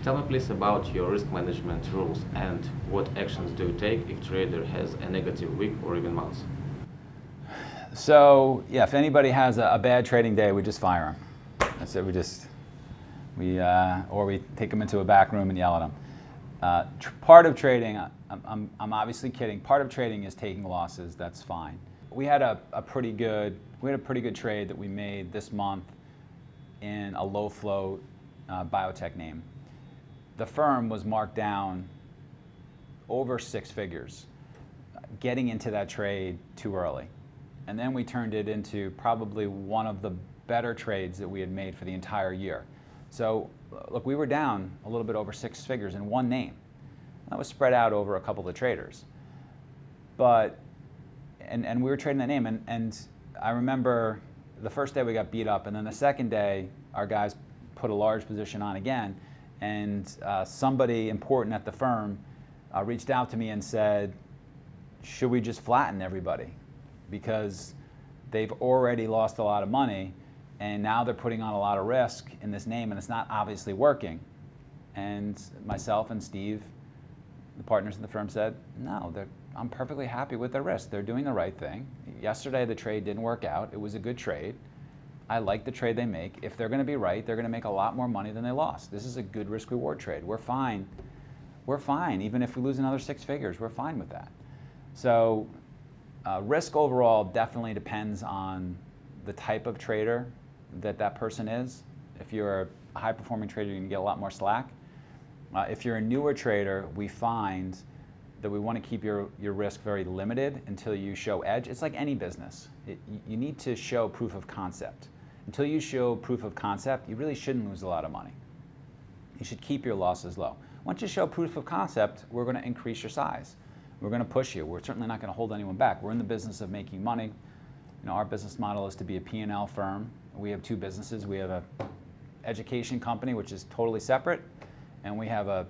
Tell me please about your risk management rules and what actions do you take if trader has a negative week or even month? So yeah, if anybody has a bad trading day, we just fire them. That's it. Or we take them into a back room and yell at them. Part of trading, I'm obviously kidding. Part of trading is taking losses. That's fine. We had a pretty good trade that we made this month in a low float biotech name. The firm was marked down over 6 figures, getting into that trade too early. And then we turned it into probably one of the better trades that we had made for the entire year. So look, we were down a little bit over 6 figures in one name. That was spread out over a couple of traders. But, and we were trading that name, and I remember the first day we got beat up, and then the second day our guys put a large position on again, and somebody important at the firm reached out to me and said, should we just flatten everybody? Because they've already lost a lot of money, and now they're putting on a lot of risk in this name, and it's not obviously working. And myself and Steve, the partners in the firm, said, no, I'm perfectly happy with their risk. They're doing the right thing. Yesterday the trade didn't work out. It was a good trade. I like the trade they make. If they're going to be right, they're going to make a lot more money than they lost. This is a good risk-reward trade. We're fine. We're fine. Even if we lose another 6 figures, we're fine with that. So risk overall definitely depends on the type of trader that person is. If you're a high-performing trader, you can get a lot more slack. If you're a newer trader, we find that we want to keep your risk very limited until you show edge. It's like any business. You need to show proof of concept. Until you show proof of concept, you really shouldn't lose a lot of money. You should keep your losses low. Once you show proof of concept, we're going to increase your size. We're going to push you. We're certainly not going to hold anyone back. We're in the business of making money. Our business model is to be a P&L firm. We have 2 businesses. We have an education company, which is totally separate, and we have a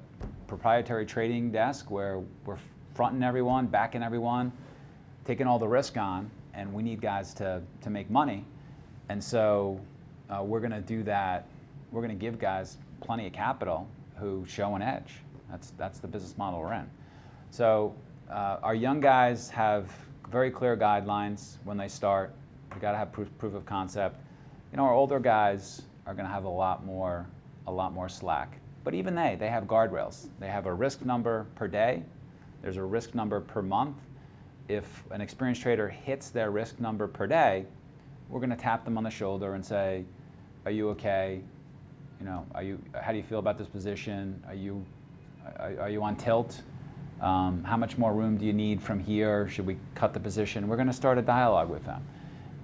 proprietary trading desk where we're fronting everyone, backing everyone, taking all the risk on, and we need guys to make money. And so we're going to do that. We're going to give guys plenty of capital who show an edge. That's the business model we're in. So our young guys have very clear guidelines when they start. We've got to have proof of concept. Our older guys are going to have a lot more slack. But even they have guardrails. They have a risk number per day. There's a risk number per month. If an experienced trader hits their risk number per day, we're going to tap them on the shoulder and say, are you okay? How do you feel about this position? Are you on tilt? How much more room do you need from here? Should we cut the position? We're going to start a dialogue with them.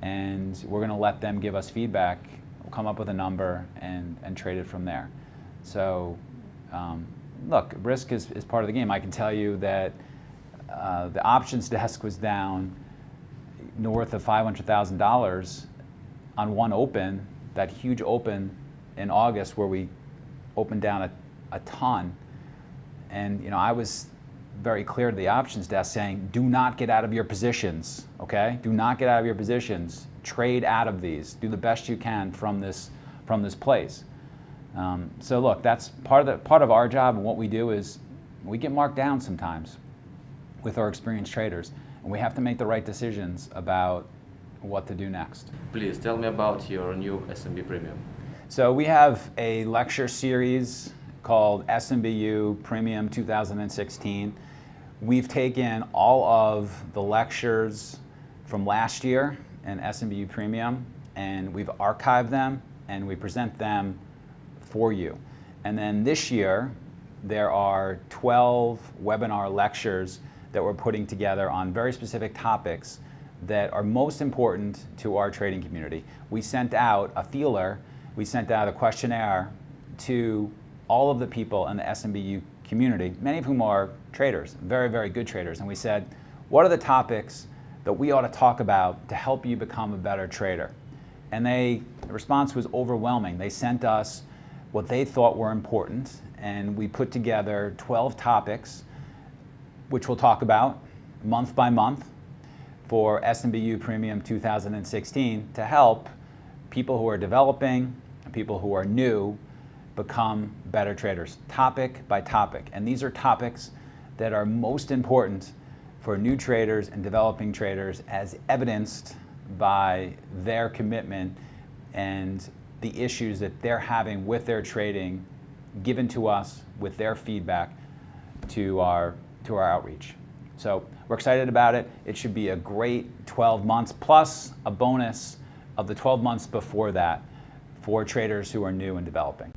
And we're going to let them give us feedback. We'll come up with a number and trade it from there. So look, risk is part of the game. I can tell you that the options desk was down north of $500,000 on one open, that huge open in August where we opened down a ton. And I was very clear to the options desk saying, do not get out of your positions, okay? Do not get out of your positions. Trade out of these. Do the best you can from this place. So look, that's part of our job, and what we do is we get marked down sometimes with our experienced traders, and we have to make the right decisions about what to do next. Please tell me about your new SMB Premium. So we have a lecture series called SMBYOU Premium 2016. We've taken all of the lectures from last year in SMBYOU Premium, and we've archived them, and we present them for you. And then this year, there are 12 webinar lectures that we're putting together on very specific topics that are most important to our trading community. We sent out a feeler, we sent out a questionnaire to all of the people in the SMBYOU community, many of whom are traders, very, very good traders. And we said, what are the topics that we ought to talk about to help you become a better trader? And the response was overwhelming. They sent us what they thought were important, and we put together 12 topics, which we'll talk about month by month for SMBYOU Premium 2016 to help people who are developing, people who are new, become better traders, topic by topic. And these are topics that are most important for new traders and developing traders, as evidenced by their commitment and the issues that they're having with their trading, given to us with their feedback to our outreach. So we're excited about it. It should be a great 12 months plus a bonus of the 12 months before that for traders who are new and developing.